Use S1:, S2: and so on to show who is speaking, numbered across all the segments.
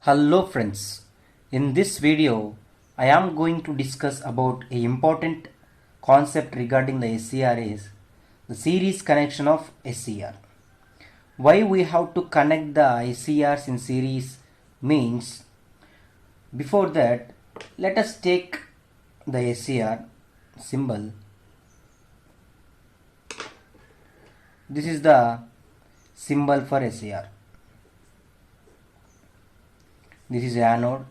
S1: Hello friends, in this video I am going to discuss about a important concept regarding the SCR is the series connection of SCR. Why we have to connect the SCRs in series means, before that let us take the SCR symbol. This is the symbol for SCR. This is anode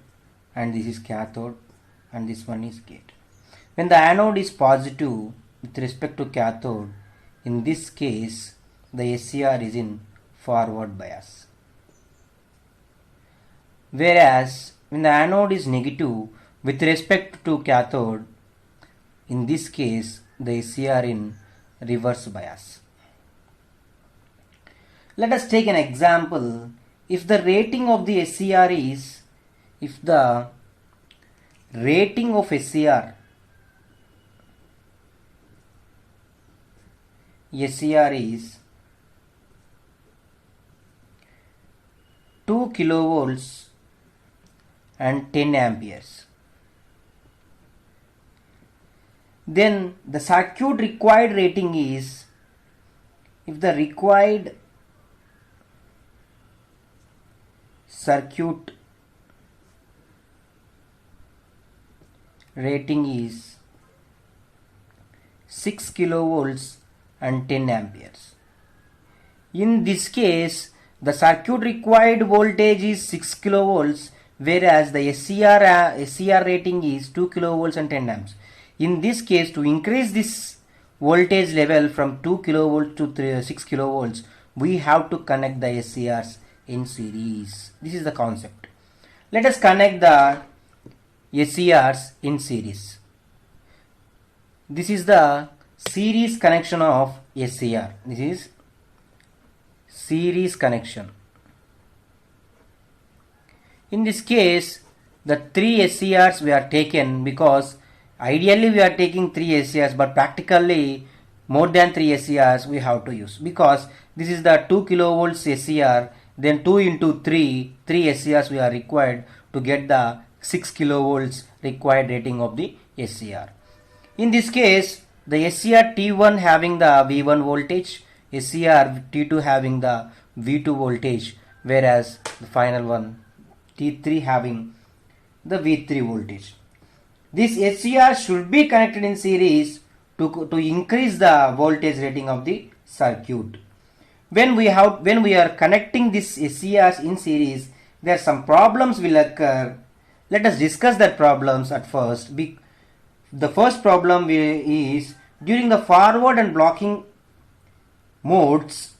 S1: and this is cathode and this one is gate. When the anode is positive with respect to cathode, in this case the SCR is in forward bias. Whereas when the anode is negative with respect to cathode, in this case the SCR in reverse bias. Let us take an example. If the rating of the SCR is, if the rating of SCR is 2 kilovolts and 10 amperes, then the circuit required rating is, if the required circuit rating is 6 kilovolts and 10 amperes. In this case, the circuit required voltage is 6 kilovolts, whereas the SCR rating is 2 kilovolts and 10 amps. In this case, to increase this voltage level from 2 kilovolts to 6 kilovolts, we have to connect the SCRs in series. This is the concept. Let us connect the SCRs in series. This is the series connection of SCR. This is series connection. In this case, the 3 SCRs we are taken, because ideally we are taking 3 SCRs, but practically more than 3 SCRs we have to use, because this is the 2 kilovolts SCR, then 2 into 3 SCRs we are required to get the 6 kilovolts required rating of the SCR. In this case, the SCR T1 having the V1 voltage, SCR T2 having the V2 voltage, whereas the final one T3 having the V3 voltage. This SCR should be connected in series to increase the voltage rating of the circuit. When we are connecting these SCRs in series, there are some problems will occur. Let us discuss that problems at first. The first problem is, during the forward and blocking modes,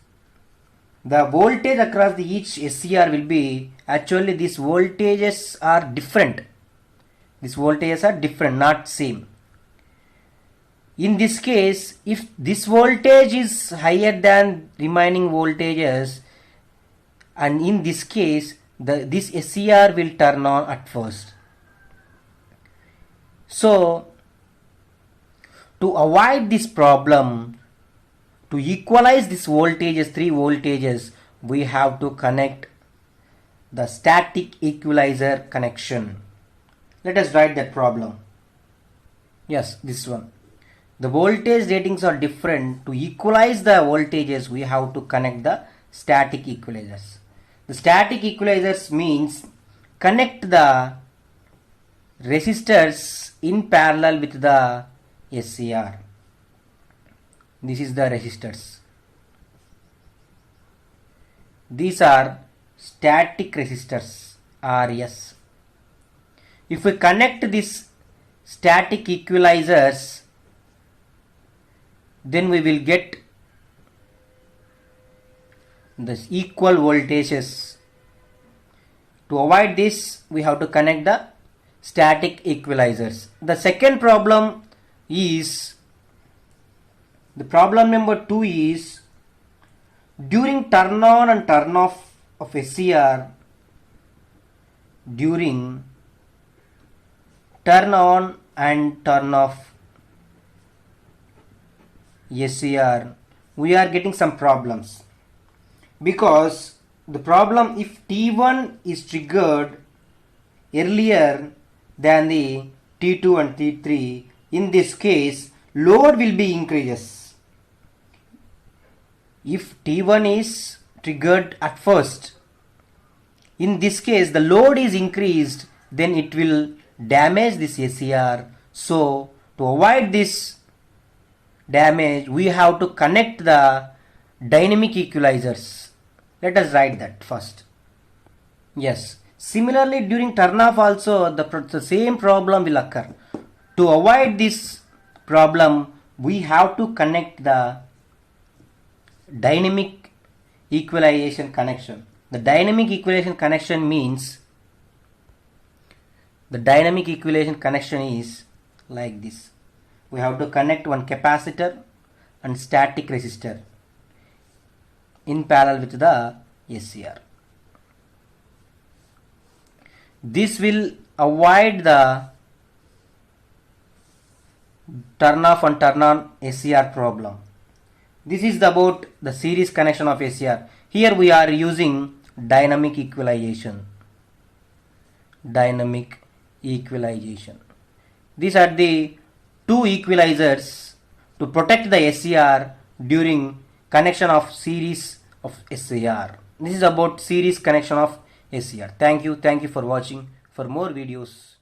S1: the voltage across each SCR will be, actually these voltages are different. These voltages are different, not same. In this case, if this voltage is higher than remaining voltages, and in this case this SCR will turn on at first. So to avoid this problem, to equalize these voltages, 3 voltages, we have to connect the static equalizer connection. Let us write that problem. Yes, this one. The voltage ratings are different. To equalize the voltages, we have to connect the static equalizers. The static equalizers means connect the resistors in parallel with the SCR. This is the resistors. These are static resistors, RS. If we connect these static equalizers, then we will get the equal voltages. To avoid this, we have to connect the static equalizers. The second problem is, the problem number 2 is, during turn on and turn off of SCR, during turn on and turn off SCR, we are getting some problems, because the problem if T1 is triggered earlier than the T2 and T3, in this case load will be increases. If T1 is triggered at first, in this case the load is increased, then it will damage this SCR. So to avoid this damage, we have to connect the dynamic equalizers. Let us write that first. Yes, similarly during turn off also the same problem will occur. To avoid this problem, we have to connect the dynamic equalization connection. The dynamic equalization connection means, the dynamic equalization connection is like this. We have to connect one capacitor and static resistor in parallel with the SCR. This will avoid the turn off and turn on SCR problem. This is about the series connection of SCR. Here we are using dynamic equalization. Dynamic equalization. These are the two equalizers to protect the SCR during connection of series of SCR. This is about series connection of SCR. Thank you for watching. For more videos,